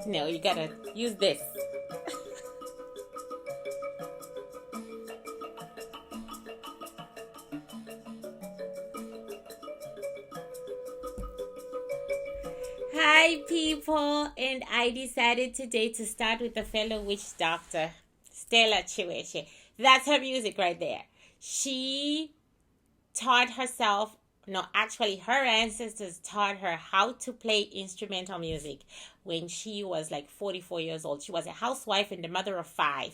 No, you gotta use this. Hi people, and I decided today to start with a fellow witch doctor, Stella Chiweche. That's her music right there. She taught herself, no, actually her ancestors taught her how to play instrumental music when she was like 44 years old. She was a housewife and the mother of 5,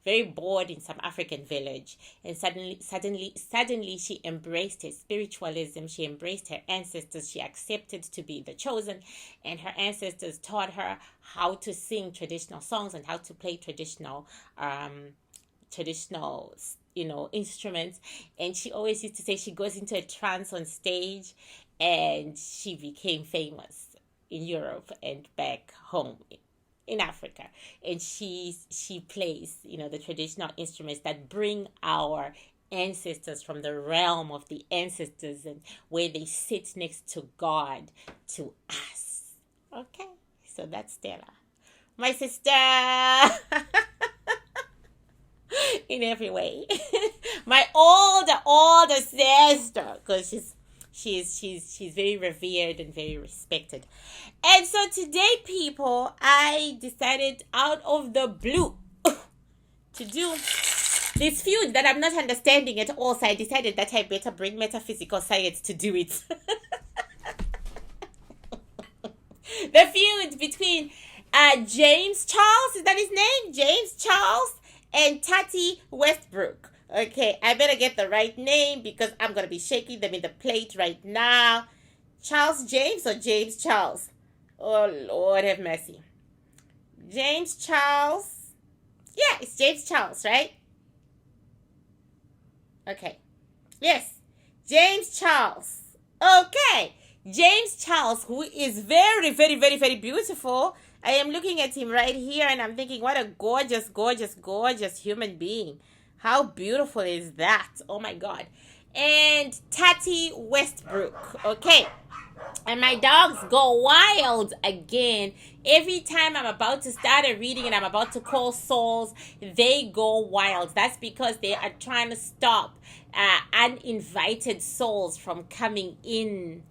very bored in some African village, and suddenly she embraced her spiritualism. She embraced her ancestors. She accepted to be the chosen, and her ancestors taught her how to sing traditional songs and how to play traditional instruments. And she always used to say she goes into a trance on stage, and she became famous in Europe and back home in Africa. And she plays, the traditional instruments that bring our ancestors from the realm of the ancestors and where they sit next to God to us. Okay, so that's Stella, my sister. In every way. My older sister, because she's very revered and very respected. And so today, people, I decided out of the blue to do this feud that I'm not understanding at all. So I decided that I better bring metaphysical science to do it. The feud between James Charles, is that his name? James Charles and Tati Westbrook. Okay, I better get the right name because I'm going to be shaking them in the plate right now. Charles James or James Charles? Oh, Lord have mercy. James Charles. Yeah, it's James Charles, right? Okay. Yes, James Charles. Okay. James Charles, who is very, very, very, very beautiful. I am looking at him right here and I'm thinking, what a gorgeous, gorgeous, gorgeous human being. How beautiful is that? Oh my God. And Tati Westbrook. Okay. And my dogs go wild again. Every time I'm about to start a reading and I'm about to call souls, they go wild. That's because they are trying to stop uninvited souls from coming in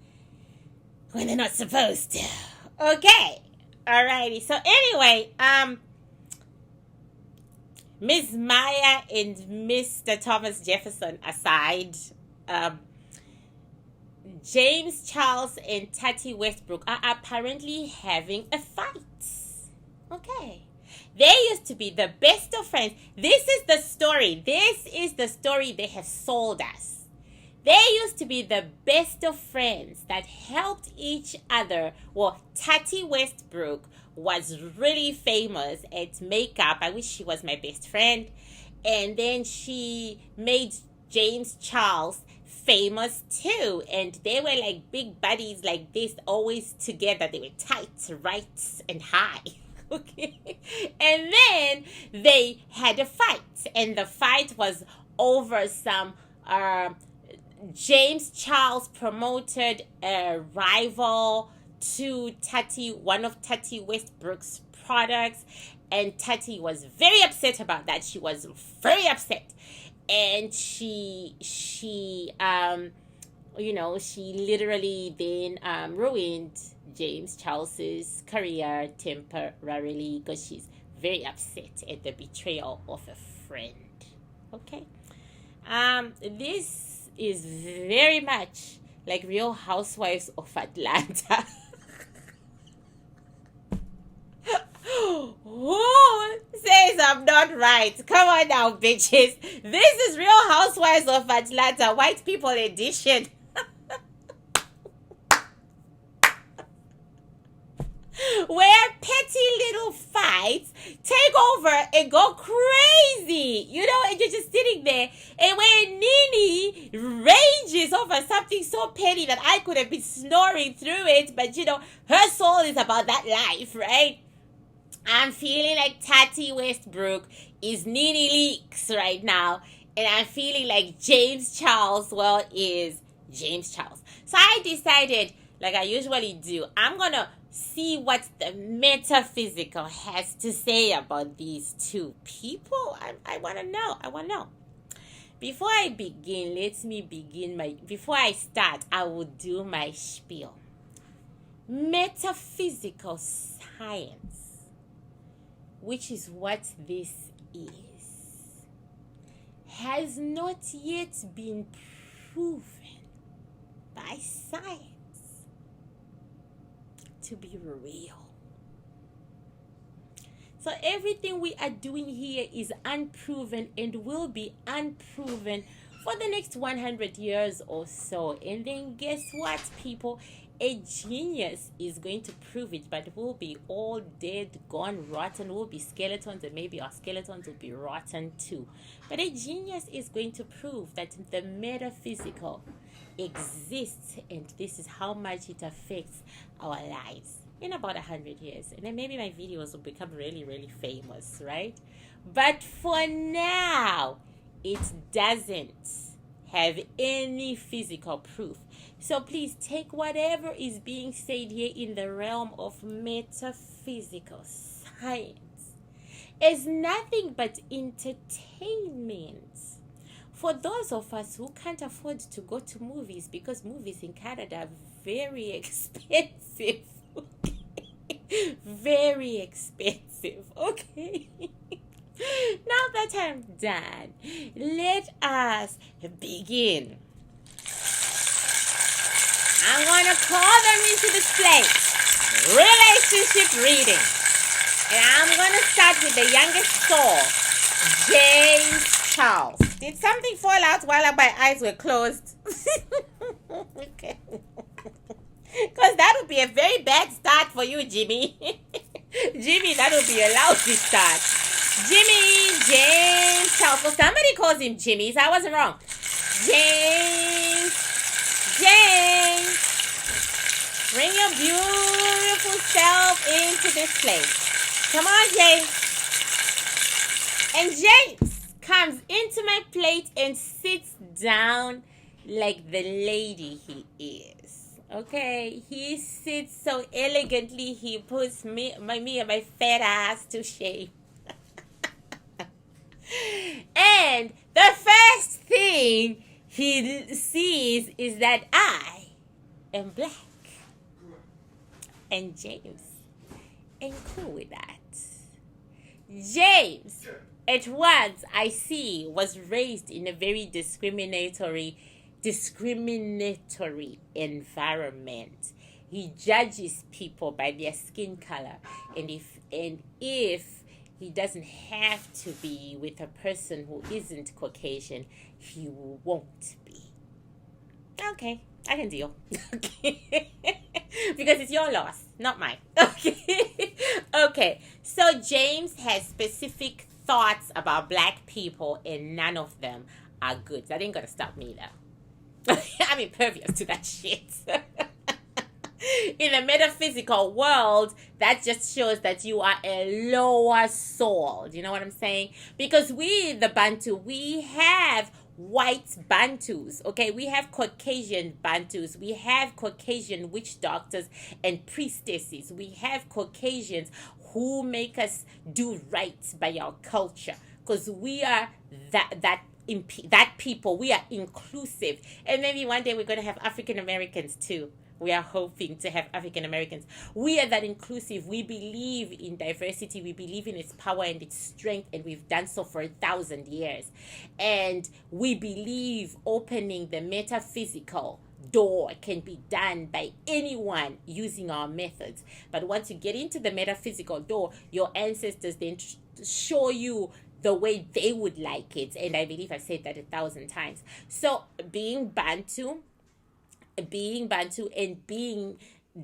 when they're not supposed to. Okay. Alrighty. So anyway, Miss Maya and Mr. Thomas Jefferson aside, James Charles and Tati Westbrook are apparently having a fight. Okay. They used to be the best of friends. This is the story. This is the story they have sold us. They used to be the best of friends that helped each other. Well, Tati Westbrook was really famous at makeup. I wish she was my best friend. And then she made James Charles famous too. And they were like big buddies like this, always together. They were tight, right, and high. Okay. And then they had a fight. And the fight was over some... James Charles promoted a rival to Tati, one of Tati Westbrook's products, and Tati was very upset about that. She was very upset, and she literally then ruined James Charles's career temporarily because she's very upset at the betrayal of a friend. Okay, this is very much like Real Housewives of Atlanta. Who says I'm not right? Come on now, bitches. This is Real Housewives of Atlanta, white people edition. Where petty little fights take over and go crazy, and you're just sitting there, and when Nini rages over something so petty that I could have been snoring through it, but her soul is about that life, right? I'm feeling like Tati Westbrook is Nini Leakes right now, and I'm feeling like James Charles, is James Charles. So I decided, like I usually do, I'm gonna see what the metaphysical has to say about these two people. I want to know. I want to know. Before I begin, before I start, I will do my spiel. Metaphysical science, which is what this is, has not yet been proven by science to be real. So everything we are doing here is unproven and will be unproven for the next 100 years or so. And then guess what, people? A genius is going to prove it, but we'll be all dead, gone, rotten. We'll be skeletons, and maybe our skeletons will be rotten too. But a genius is going to prove that the metaphysical exists, and this is how much it affects our lives in about 100 years. And then maybe my videos will become really, really famous, right? But for now, it doesn't have any physical proof. So please take whatever is being said here in the realm of metaphysical science as nothing but entertainment for those of us who can't afford to go to movies, because movies in Canada are very expensive. Very expensive, okay? Now that I'm done, let us begin. I'm going to call them into this place. Relationship reading. And I'm going to start with the youngest soul, James Charles. Did something fall out while my eyes were closed? Okay. Because that would be a very bad start for you, Jimmy. Jimmy, that would be a lousy start. Jimmy, James Charles. Well, somebody calls him Jimmy, so I wasn't wrong. James. Bring your beautiful self into this place. Come on, James. And James comes into my plate and sits down like the lady he is. Okay, he sits so elegantly, he puts me and my fat ass to shame. And the first thing he sees is that I am black. And James ain't cool with that. James, at once I see, was raised in a very discriminatory environment. He judges people by their skin color, and if he doesn't have to be with a person who isn't Caucasian, he won't be. Okay, I can deal. Okay. Because it's your loss, not mine. Okay. Okay. So James has specific thoughts about black people, and none of them are good. That ain't gonna stop me though. I'm impervious to that shit. In the metaphysical world, that just shows that you are a lower soul. Do you know what I'm saying? Because we, the Bantu, we have white Bantus, okay? We have Caucasian Bantus. We have Caucasian witch doctors and priestesses. We have Caucasians who make us do right by our culture, because we are that people. We are inclusive. And maybe one day we're going to have African Americans too. We are hoping to have African Americans. We are that inclusive. We believe in diversity. We believe in its power and its strength, and we've done so for 1,000 years. And we believe opening the metaphysical door can be done by anyone using our methods. But once you get into the metaphysical door, your ancestors then show you the way they would like it. And I believe I've said that 1,000 times. So being Bantu and being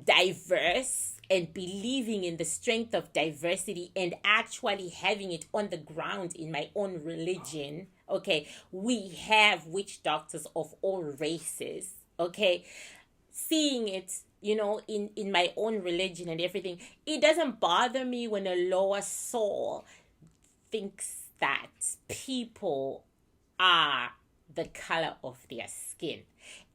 diverse and believing in the strength of diversity and actually having it on the ground in my own religion, okay, we have witch doctors of all races, okay, seeing it, you know, in my own religion and everything, it doesn't bother me when a lower soul thinks that people are the color of their skin.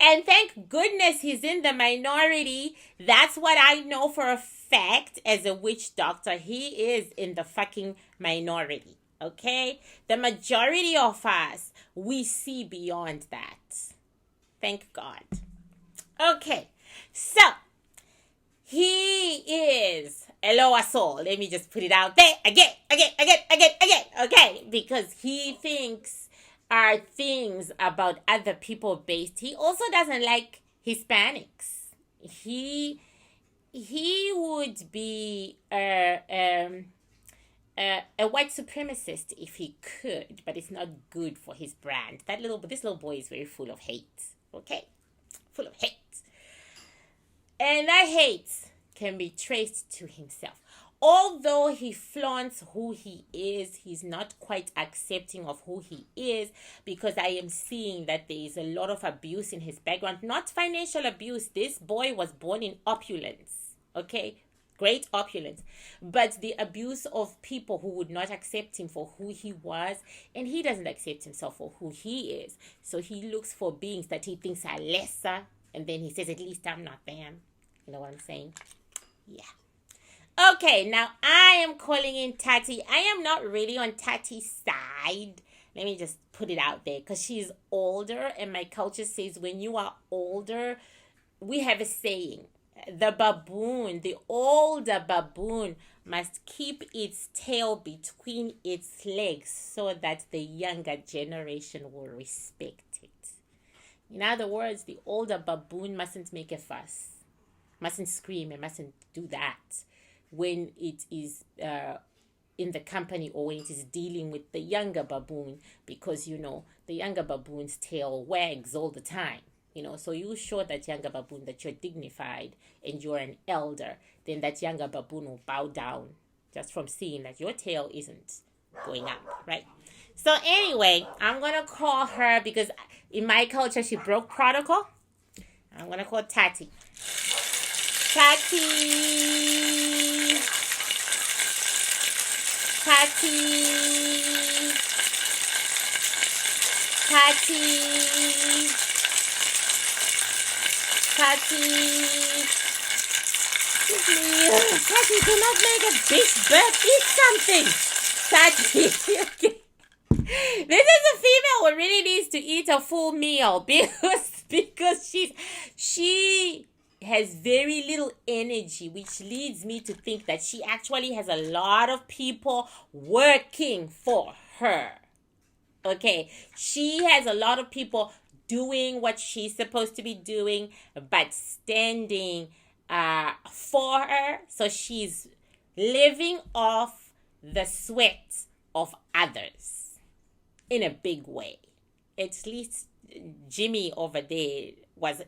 And thank goodness he's in the minority. That's what I know for a fact as a witch doctor. He is in the fucking minority. Okay? The majority of us, we see beyond that. Thank God. Okay. So, he is a lower soul. Let me just put it out there again. Okay? Because he thinks are things about other people based. He also doesn't like Hispanics. He would be a white supremacist if he could, but it's not good for his brand. This little boy is very full of hate. Okay? Full of hate. And that hate can be traced to himself. Although he flaunts who he is, he's not quite accepting of who he is, because I am seeing that there is a lot of abuse in his background. Not financial abuse. This boy was born in opulence. Okay? Great opulence. But the abuse of people who would not accept him for who he was, and he doesn't accept himself for who he is. So he looks for beings that he thinks are lesser, and then he says, at least I'm not them. You know what I'm saying? Yeah. Okay, now I am calling in Tati. I am not really on Tati's side. Let me just put it out there, because she's older, and my culture says when you are older, we have a saying. The baboon, the older baboon, must keep its tail between its legs so that the younger generation will respect it. In other words, the older baboon mustn't make a fuss, mustn't scream, and mustn't do that when it is in the company or when it is dealing with the younger baboon, because, you know, the younger baboon's tail wags all the time. You know, so you show that younger baboon that you're dignified and you're an elder, then that younger baboon will bow down just from seeing that your tail isn't going up, right? So anyway, I'm going to call her because in my culture, she broke protocol. I'm going to call Tati. Tati. Tati, do not make a bitch birth. Eat something. Tati. This is a female who really needs to eat a full meal because she has very little energy, which leads me to think that she actually has a lot of people working for her. Okay, she has a lot of people doing what she's supposed to be doing, but standing for her. So she's living off the sweat of others in a big way. At least Jimmy over there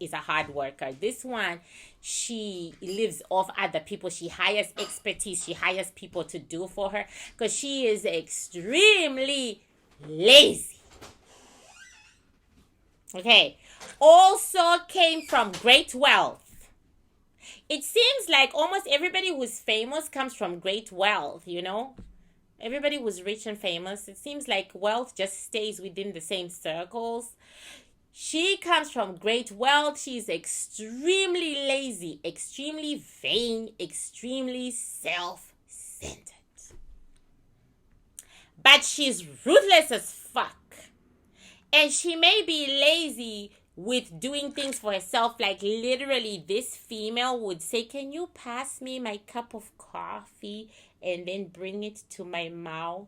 is a hard worker. This one, she lives off other people. She hires expertise. She hires people to do for her because she is extremely lazy. Okay. Also came from great wealth. It seems like almost everybody who's famous comes from great wealth, you know? Everybody who's rich and famous, it seems like wealth just stays within the same circles. She comes from great wealth. She's extremely lazy, extremely vain, extremely self-centered. But she's ruthless as fuck. And she may be lazy with doing things for herself. Like literally this female would say, can you pass me my cup of coffee and then bring it to my mouth?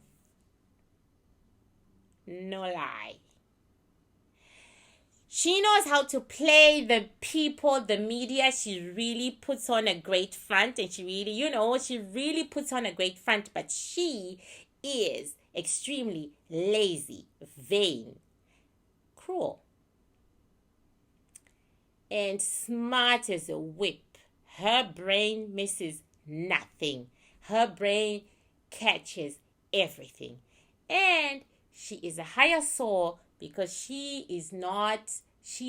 No lie. She knows how to play the people, the media. She really puts on a great front, and she really puts on a great front, but she is extremely lazy, vain, cruel, and smart as a whip. Her brain misses nothing. Her brain catches everything. And she is a higher soul because she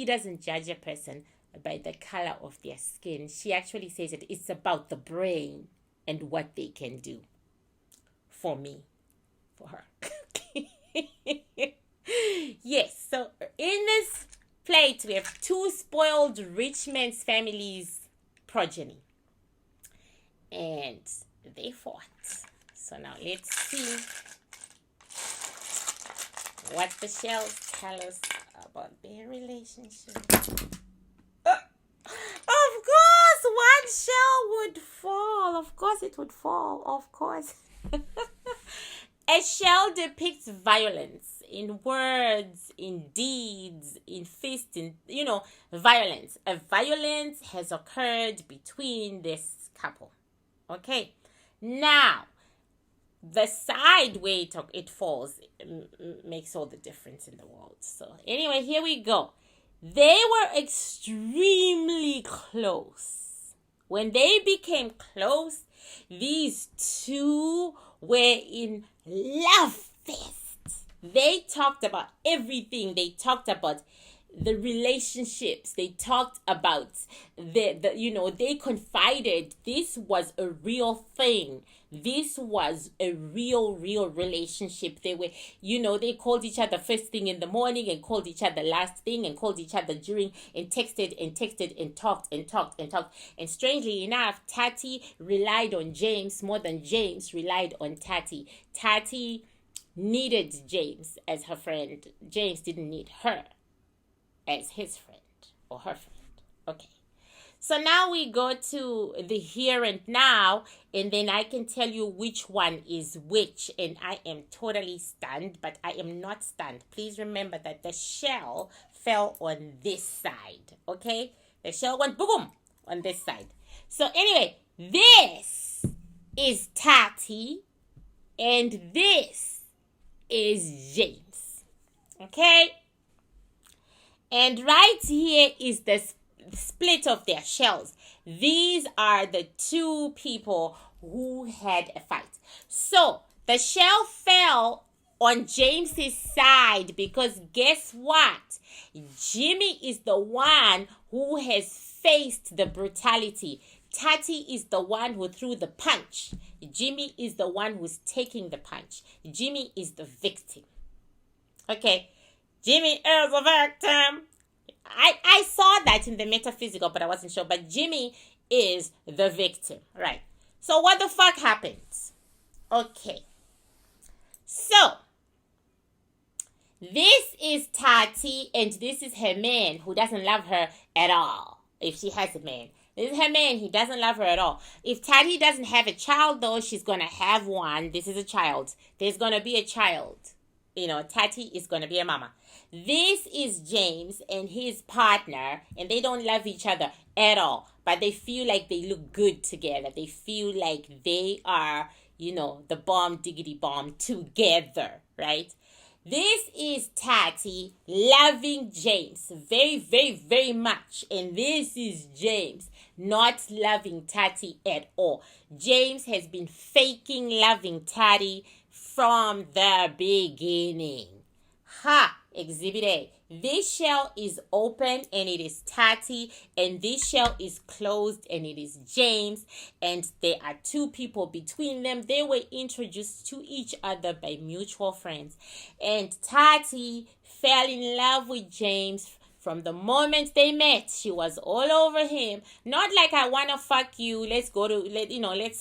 doesn't judge a person by the color of their skin. She actually says that it's about the brain and what they can do for me, for her. Yes, so in wait, we have two spoiled rich men's families progeny. And they fought. So now let's see what the shells tell us about their relationship. Of course, one shell would fall. Of course it would fall. Of course. A shell depicts violence in words, in deeds, in fists, in, violence. A violence has occurred between this couple. Okay. Now, the side where it falls makes all the difference in the world. So anyway, here we go. They were extremely close. When they became close, these two were in love fest. They talked about everything. They talked about the relationships. They talked about they confided. This was a real thing. This was a real relationship. They were, they called each other first thing in the morning and called each other last thing and called each other during and texted and talked. And strangely enough, Tati relied on James more than James relied on Tati. Tati needed James as her friend. James didn't need her as his friend or her friend. Okay. So now we go to the here and now, and then I can tell you which one is which, and I am totally stunned, but I am not stunned. Please remember that the shell fell on this side, okay? The shell went boom on this side. So anyway, this is Tati, and this is James, okay? And right here is the split of their shells. These are the two people who had a fight. So the shell fell on James's side because guess what? Jimmy is the one who has faced the brutality. Tati is the one who threw the punch. Jimmy is the one who's taking the punch. Jimmy is the victim. Okay, Jimmy is a victim. I saw that in the Metaphysical, but I wasn't sure. But Jimmy is the victim. Right. So what the fuck happens? Okay. So, this is Tati, and this is her man who doesn't love her at all. If she has a man. This is her man. He doesn't love her at all. If Tati doesn't have a child, though, she's going to have one. This is a child. There's going to be a child. Tati is going to be a mama. This is James and his partner, and they don't love each other at all, but they feel like they look good together. They feel like they are, the bomb diggity bomb together, right? This is Tati loving James very, very, very much, and this is James not loving Tati at all. James has been faking loving Tati from the beginning. Ha! Exhibit A. This shell is open and it is Tati, and this shell is closed and it is James, and there are two people between them. They were introduced to each other by mutual friends, and Tati fell in love with James from the moment they met. She was all over him. Not like, I want to fuck you, let's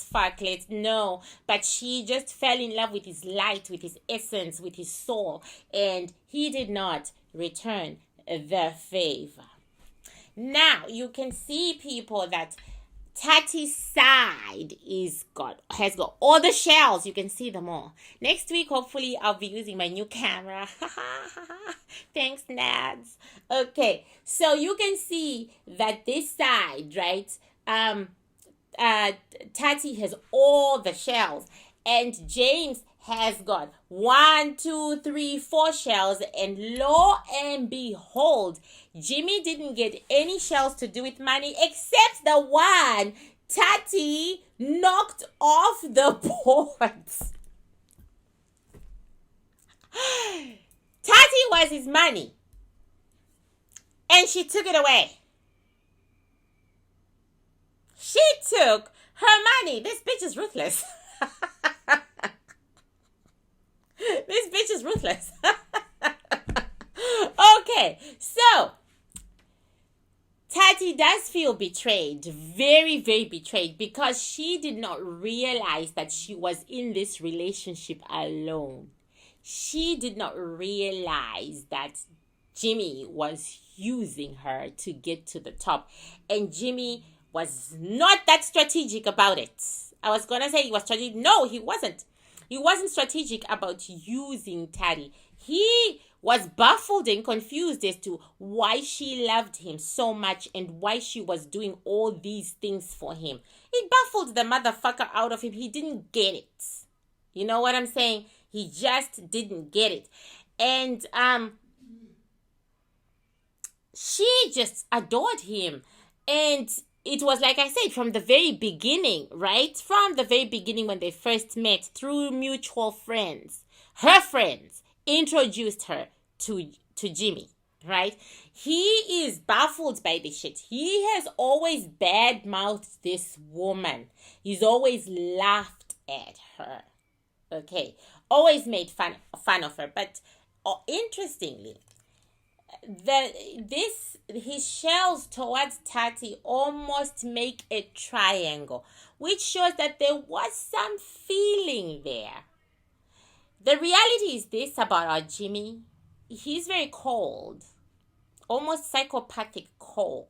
fuck, no. But she just fell in love with his light, with his essence, with his soul. And he did not return the favor. Now, you can see, people, that Tati's side has got all the shells. You can see them all. Next week, hopefully, I'll be using my new camera. Thanks, Nads. Okay, so you can see that this side, right? Tati has all the shells, and James has got 1, 2, 3, 4 shells, and lo and behold, Jimmy didn't get any shells to do with money except the one Tati knocked off the boards. Tati was his money, and she took it away. She took her money. This bitch is ruthless. This bitch is ruthless. Okay, so Tati does feel betrayed, very, very betrayed, because she did not realize that she was in this relationship alone. She did not realize that Jimmy was using her to get to the top. And Jimmy was not that strategic about it. I was going to say he was strategic. No, he wasn't. He wasn't strategic about using Tati. He was baffled and confused as to why she loved him so much and why she was doing all these things for him. It baffled the motherfucker out of him. He didn't get it. You know what I'm saying? He just didn't get it. And she just adored him. And it was like I said, from the very beginning, right? From the very beginning when they first met through mutual friends. Her friends introduced her to Jimmy, right? He is baffled by this shit. He has always bad-mouthed this woman. He's always laughed at her. Okay. Always made fun of her. But interestingly, his shells towards Tati almost make a triangle, which shows that there was some feeling there. The reality is this about our Jimmy. He's very cold, almost psychopathic cold.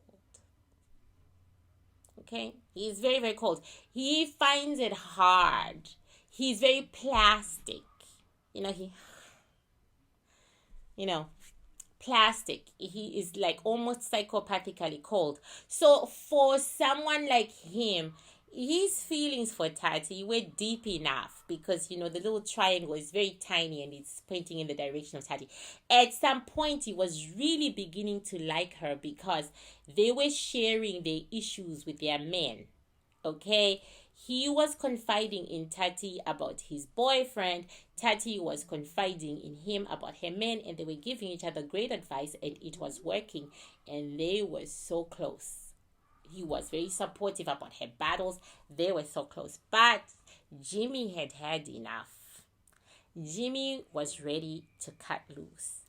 Okay? He's very, very cold. He finds it hard. He's very plastic. Plastic. He is like almost psychopathically cold. So for someone like him, his feelings for Tati were deep enough because, the little triangle is very tiny and it's pointing in the direction of Tati. At some point, he was really beginning to like her because they were sharing their issues with their men. Okay? He was confiding in Tati about his boyfriend. Tati was confiding in him about her men, and they were giving each other great advice, and it was working, and they were so close. He was very supportive about her battles. They were so close. But Jimmy had had enough. Jimmy was ready to cut loose.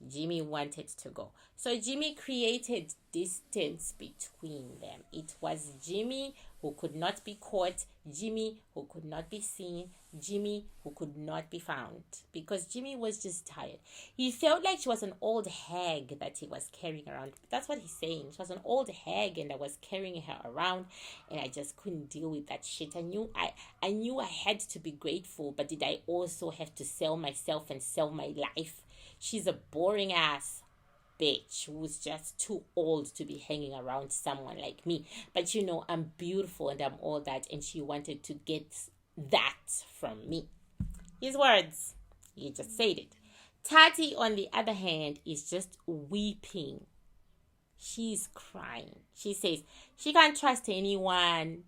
Jimmy wanted to go. So Jimmy created distance between them. It was Jimmy who could not be caught, Jimmy who could not be seen, Jimmy who could not be found. Because Jimmy was just tired. He felt like she was an old hag that he was carrying around. That's what he's saying. She was an old hag and I was carrying her around and I just couldn't deal with that shit. I knew I had to be grateful, but did I also have to sell myself and sell my life? She's a boring ass bitch who's just too old to be hanging around someone like me. But I'm beautiful and I'm all that. And she wanted to get that from me. His words. He just said it. Tati, on the other hand, is just weeping. She's crying. She says she can't trust anyone.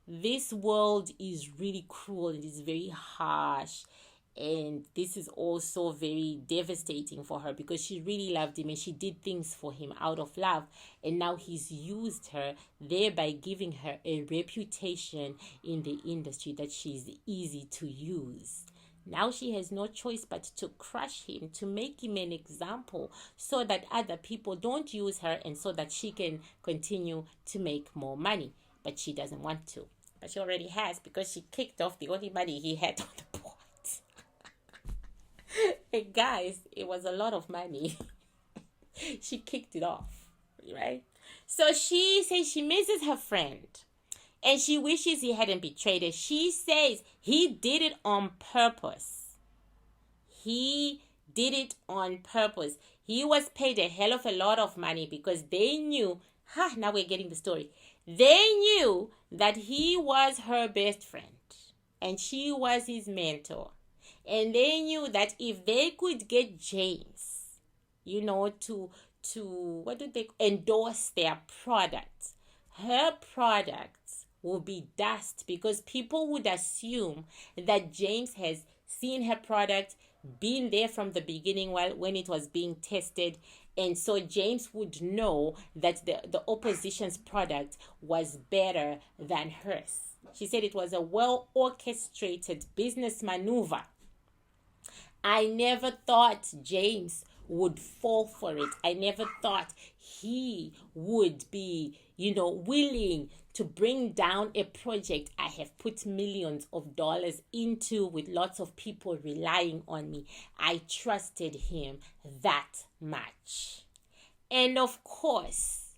This world is really cruel. It is very harsh. And this is also very devastating for her because she really loved him and she did things for him out of love. And now he's used her, thereby giving her a reputation in the industry that she's easy to use. Now she has no choice but to crush him, to make him an example so that other people don't use her and so that she can continue to make more money. But she doesn't want to. But she already has because she kicked off the only money he had on the board. Hey guys, it was a lot of money. She kicked it off, right? So she says she misses her friend and she wishes he hadn't betrayed her. She says he did it on purpose. He did it on purpose. He was paid a hell of a lot of money because they knew, now we're getting the story. They knew that he was her best friend and she was his mentor. And they knew that if they could get James, to endorse their products, her products will be dust because people would assume that James has seen her product, been there from the beginning when it was being tested. And so James would know that the opposition's product was better than hers. She said it was a well-orchestrated business maneuver. I never thought James would fall for it. I never thought he would be, willing to bring down a project I have put millions of dollars into with lots of people relying on me. I trusted him that much. And of course,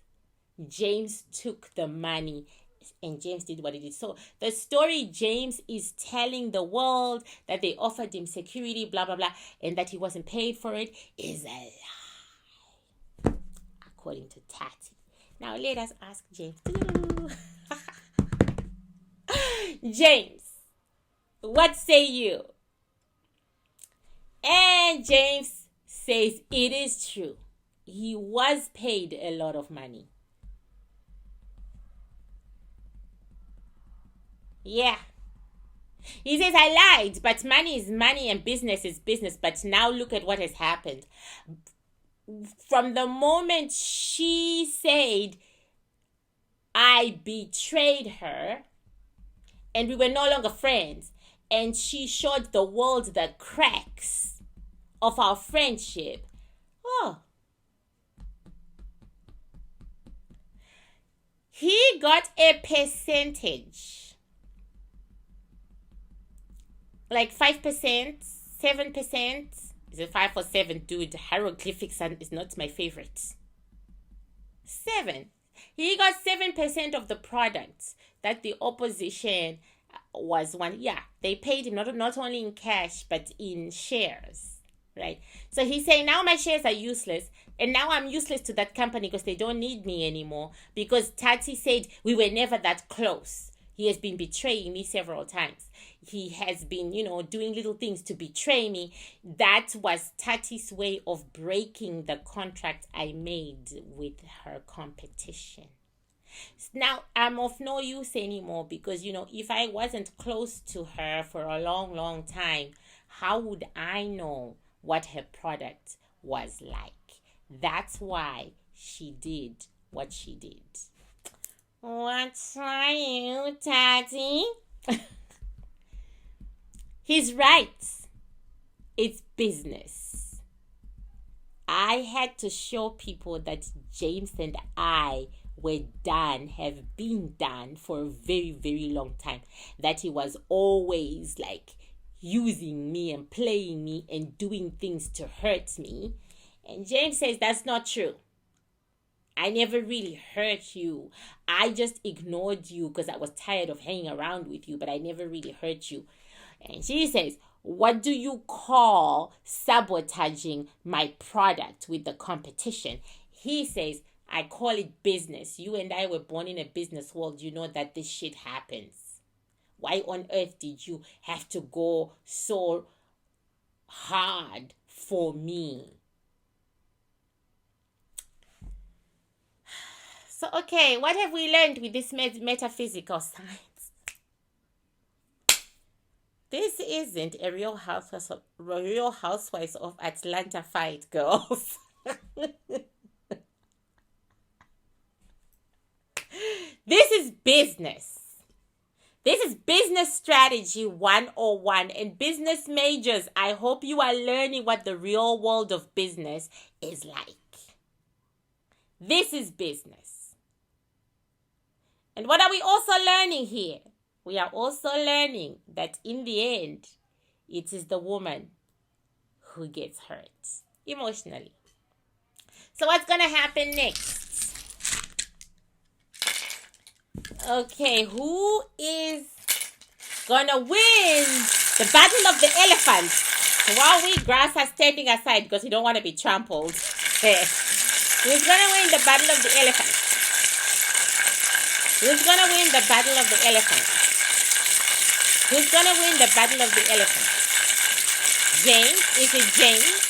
James took the money and James did what he did. So the story James is telling the world that they offered him security, blah, blah, blah, and that he wasn't paid for it is a lie, according to Tati. Now let us ask James. James, what say you? And James says it is true. He was paid a lot of money. Yeah. He says, I lied, but money is money and business is business. But now look at what has happened. From the moment she said, I betrayed her, and we were no longer friends, and she showed the world the cracks of our friendship. Oh. He got a percentage. Like 5%, 7%. Is it 5 or 7? Dude, hieroglyphics is not my favorite. 7. He got 7% of the products that the opposition was one. Yeah, they paid him not only in cash, but in shares. Right? So he's saying, now my shares are useless. And now I'm useless to that company because they don't need me anymore. Because Tati said we were never that close. He has been betraying me several times. He has been, doing little things to betray me. That was Tati's way of breaking the contract I made with her competition. Now, I'm of no use anymore because, if I wasn't close to her for a long, long time, how would I know what her product was like? That's why she did what she did. What are you, Tati? He's right. It's business. I had to show people that James and I have been done for a very, very long time. That he was always using me and playing me and doing things to hurt me. And James says that's not true. I never really hurt you. I just ignored you because I was tired of hanging around with you, but I never really hurt you. And she says, what do you call sabotaging my product with the competition? He says, I call it business. You and I were born in a business world. You know that this shit happens. Why on earth did you have to go so hard for me? So, okay, what have we learned with this metaphysical science? This isn't a Real Housewives of Atlanta fight, girls. This is business. This is business strategy 101. And business majors, I hope you are learning what the real world of business is like. This is business. And what are we also learning here? We are also learning that in the end, it is the woman who gets hurt emotionally. So what's going to happen next? Okay, who is going to win the battle of the elephants? While we grass are standing aside because we don't want to be trampled. Who's going to win the battle of the elephants? Who's going to win the battle of the elephants? Who's going to win the battle of the elephants? James? Is it James?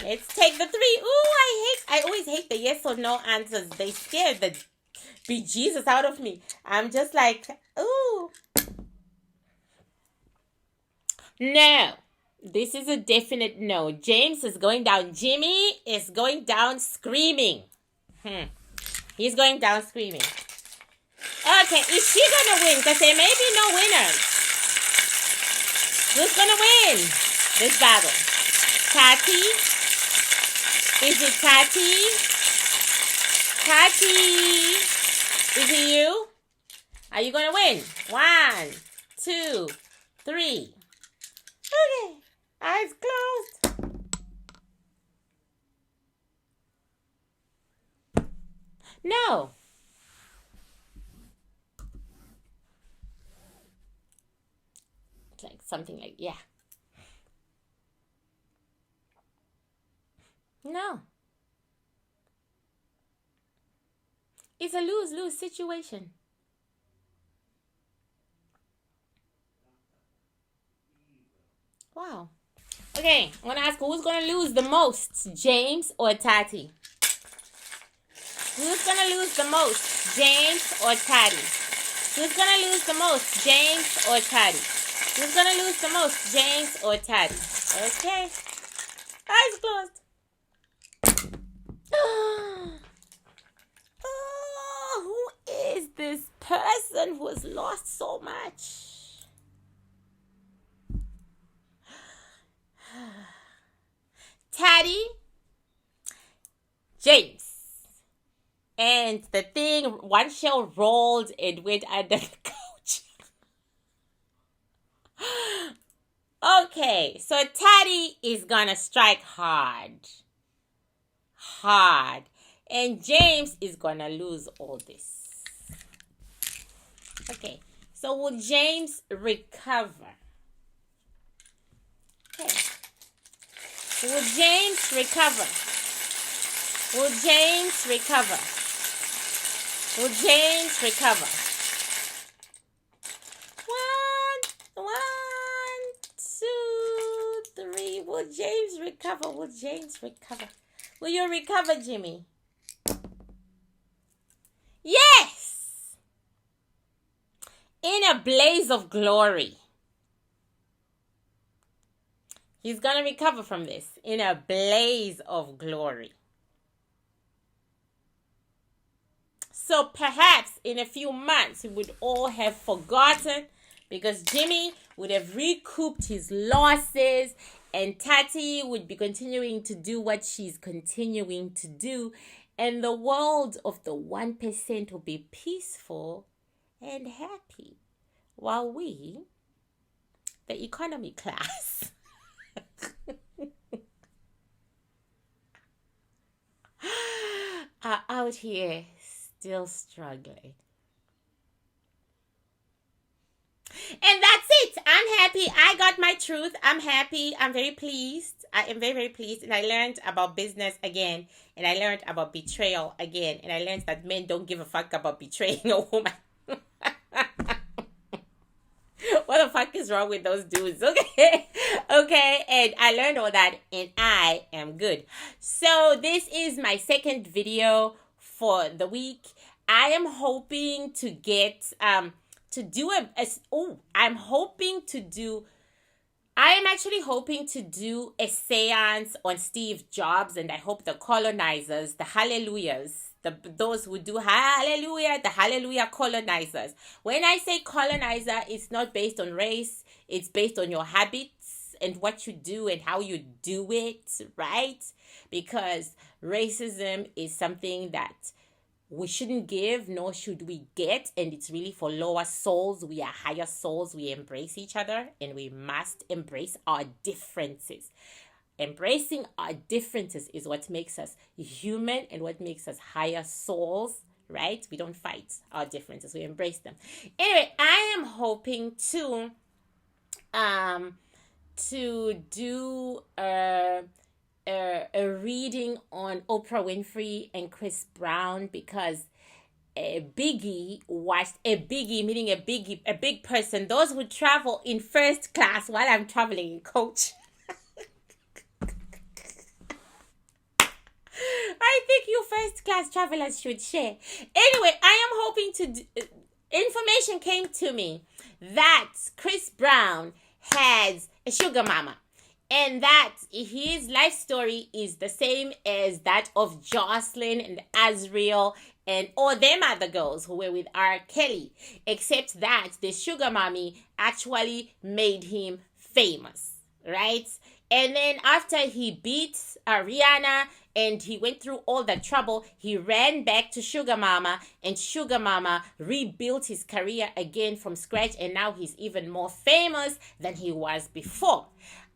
Let's take the 3. I always hate the yes or no answers. They scare the bejesus out of me. I'm just like, ooh. No. This is a definite no. James is going down. Jimmy is going down screaming. He's going down screaming. Okay, is she going to win? Because there may be no winners. Who's going to win this battle? Tati Is it Tati? Tati, is it you? Are you gonna win? 1, 2, 3. Okay, eyes closed. No. It's like something like, yeah. No. It's a lose-lose situation. Wow. Okay, I'm gonna ask who's gonna lose the most, James or Tati? Who's gonna lose the most, James or Tati? Who's gonna lose the most, James or Tati? Who's gonna lose the most, James or Tati? Okay. Eyes closed. Oh, who is this person who has lost so much? Tati, James. And the thing, one shell rolled and went under the couch. Okay, so Tati is gonna strike hard. Hard. And James is gonna lose all this. Okay, so will James recover? Okay. Will James recover? Will James recover? Will James recover? 1, 2, 3. Will James recover? Will James recover? Will you recover, Jimmy? Yes! In a blaze of glory. He's going to recover from this in a blaze of glory. So perhaps in a few months we would all have forgotten because Jimmy would have recouped his losses and Tati would be continuing to do what she's continuing to do. And the world of the 1% will be peaceful and happy. While we, the economy class, are out here still struggling. And that's it. I'm happy. I got my truth. I'm happy. I'm very pleased. I am very, very pleased. And I learned about business again. And I learned about betrayal again. And I learned that men don't give a fuck about betraying a woman. What the fuck is wrong with those dudes? Okay. Okay. And I learned all that. And I am good. So this is my second video for the week. I am hoping to get I'm actually hoping to do a seance on Steve Jobs, and I hope the colonizers, the hallelujahs, those who do hallelujah, the hallelujah colonizers. When I say colonizer, it's not based on race, it's based on your habits and what you do and how you do it, right? Because racism is something that we shouldn't give, nor should we get, and it's really for lower souls. We are higher souls. We embrace each other, and we must embrace our differences. Embracing our differences is what makes us human and what makes us higher souls, right? We don't fight our differences. We embrace them. Anyway, I am hoping to do a reading on Oprah Winfrey and Chris Brown because a big person, those who travel in first class while I'm traveling in coach. I think you first class travelers should share. Anyway, I am hoping to information came to me that Chris Brown has a sugar mama. And that his life story is the same as that of Jocelyn and Azriel and all them other girls who were with R. Kelly. Except that the sugar mommy actually made him famous, right? And then after he beat Rihanna and he went through all the trouble. He ran back to Sugar Mama, and Sugar Mama rebuilt his career again from scratch, and now he's even more famous than he was before.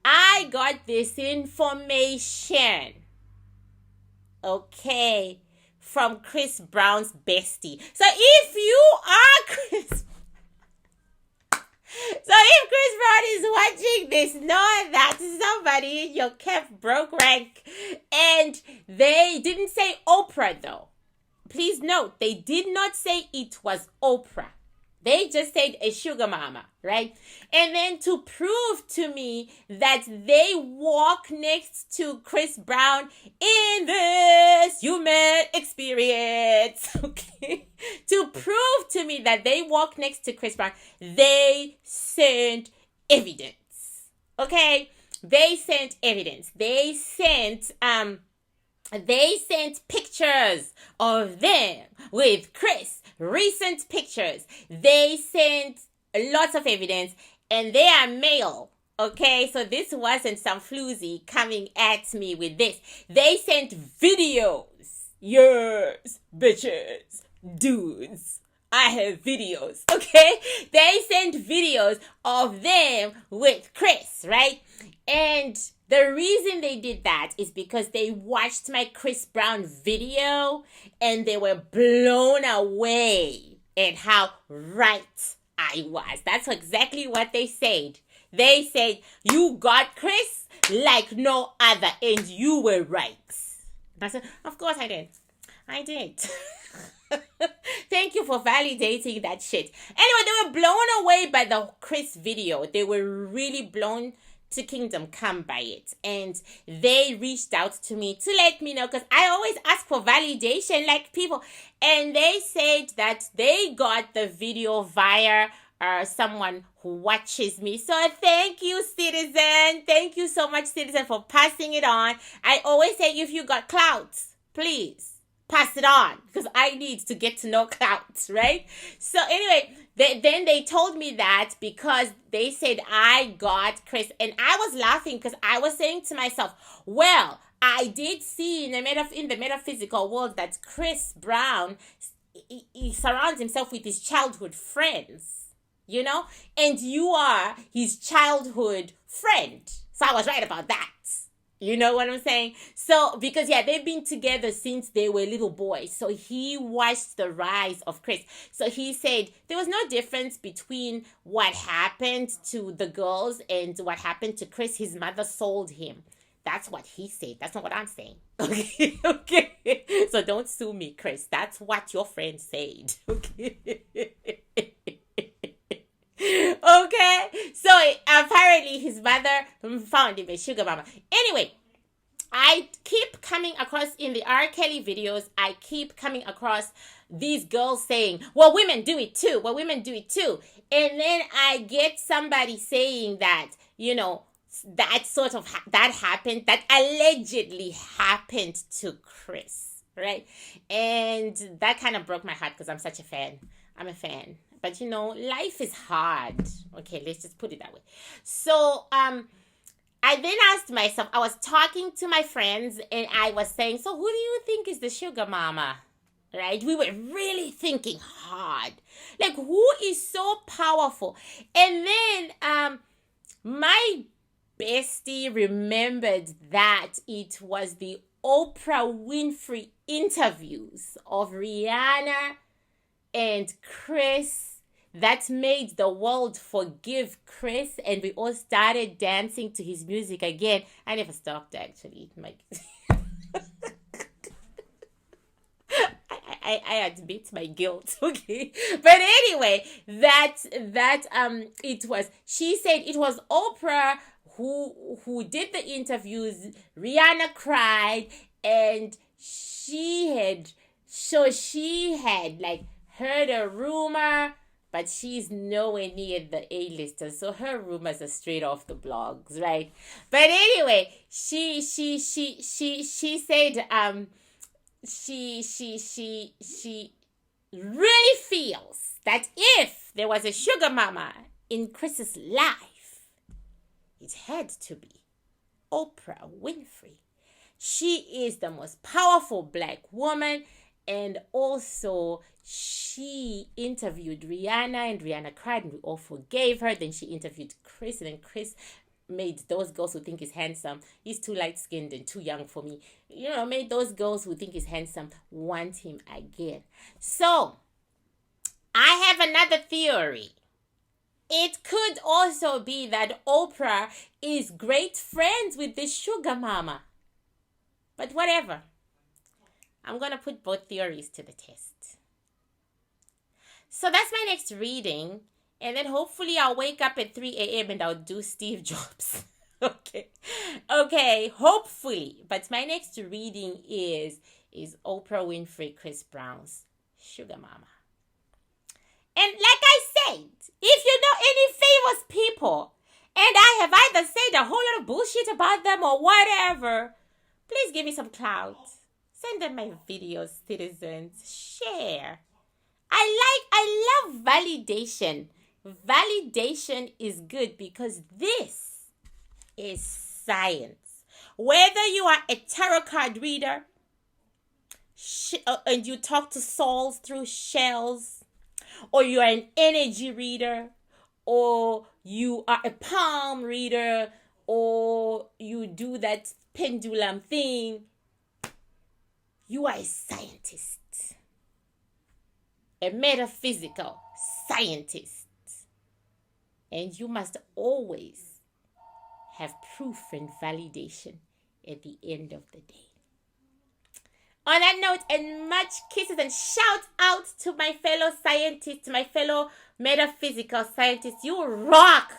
I got this information, okay, from Chris Brown's bestie. So if you are Chris... So if Chris Brown is watching this, know that somebody in your kept broke rank. And they didn't say Oprah, though. Please note, they did not say it was Oprah. They just said a sugar mama, right? And then to prove to me that they walk next to Chris Brown in this human experience, okay? To prove to me that they walk next to Chris Brown, they sent evidence, okay? They sent evidence. They sent pictures of them with Chris. Recent pictures. They sent lots of evidence, and they are male. Okay, so this wasn't some floozy coming at me with this. They sent videos. Yes, bitches, dudes. I have videos, okay? They sent videos of them with Chris, right? And the reason they did that is because they watched my Chris Brown video and they were blown away at how right I was. That's exactly what they said. They said, you got Chris like no other and you were right. And I said, of course I did. I did. Thank you for validating that shit. Anyway, they were blown away by the Chris video. They were really blown to kingdom come by it, and they reached out to me to let me know, because I always ask for validation like people, and they said that they got the video via someone who watches me. So thank you, Citizen. Thank you so much, Citizen, for passing it on. I always say, if you got clout, please pass it on, because I need to get to know clout, right? So anyway, then they told me that because they said I got Chris, and I was laughing because I was saying to myself, well, I did see in the metaphysical world that Chris Brown, he surrounds himself with his childhood friends, you know, and you are his childhood friend. So I was right about that. You know what I'm saying? So, because, yeah, they've been together since they were little boys. So he watched the rise of Chris. So he said there was no difference between what happened to the girls and what happened to Chris. His mother sold him. That's what he said. That's not what I'm saying. Okay? Okay? So don't sue me, Chris. That's what your friend said. Okay? Okay, so apparently his mother found him a sugar mama. Anyway, I keep coming across in the R. Kelly videos, I keep coming across these girls saying, well, women do it too. Well, women do it too. And then I get somebody saying that, you know, that sort of, that happened, that allegedly happened to Chris, right? And that kind of broke my heart because I'm such a fan. I'm a fan. But, you know, life is hard. Okay, let's just put it that way. So, I then asked myself, I was talking to my friends and I was saying, so who do you think is the sugar mama? Right? We were really thinking hard. Like, who is so powerful? And then, my bestie remembered that it was the Oprah Winfrey interviews of Rihanna and Chris that made the world forgive Chris, and we all started dancing to his music again. I never stopped, actually. I admit my guilt, okay? But anyway, it was, she said it was Oprah who did the interviews. Rihanna cried, and she had like heard a rumor, but she's nowhere near the A-listers, so her rumors are straight off the blogs, right? But anyway, she said she really feels that if there was a sugar mama in Chris's life, it had to be Oprah Winfrey. She is the most powerful black woman. And also, she interviewed Rihanna, and Rihanna cried, and we all forgave her. Then she interviewed Chris, and then Chris made those girls who think he's handsome, he's too light-skinned and too young for me, made those girls who think he's handsome want him again. So, I have another theory. It could also be that Oprah is great friends with this sugar mama. But whatever. I'm going to put both theories to the test. So that's my next reading. And then hopefully I'll wake up at 3 a.m. and I'll do Steve Jobs. Okay, hopefully. But my next reading is Oprah Winfrey, Chris Brown's sugar mama. And like I said, if you know any famous people, and I have either said a whole lot of bullshit about them or whatever, please give me some clout. Send them my videos, citizens. Share. I love validation. Validation is good because this is science. Whether you are a tarot card reader and you talk to souls through shells, or you are an energy reader, or you are a palm reader, or you do that pendulum thing, you are a scientist, a metaphysical scientist, and you must always have proof and validation at the end of the day. On that note, and much kisses and shout out to my fellow scientists, my fellow metaphysical scientists. You rock,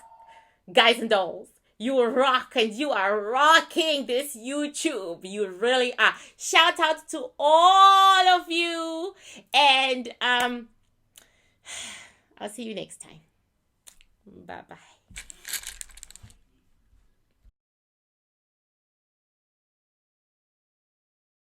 guys and dolls. You rock, and you are rocking this YouTube. You really are. Shout out to all of you. And I'll see you next time. Bye-bye.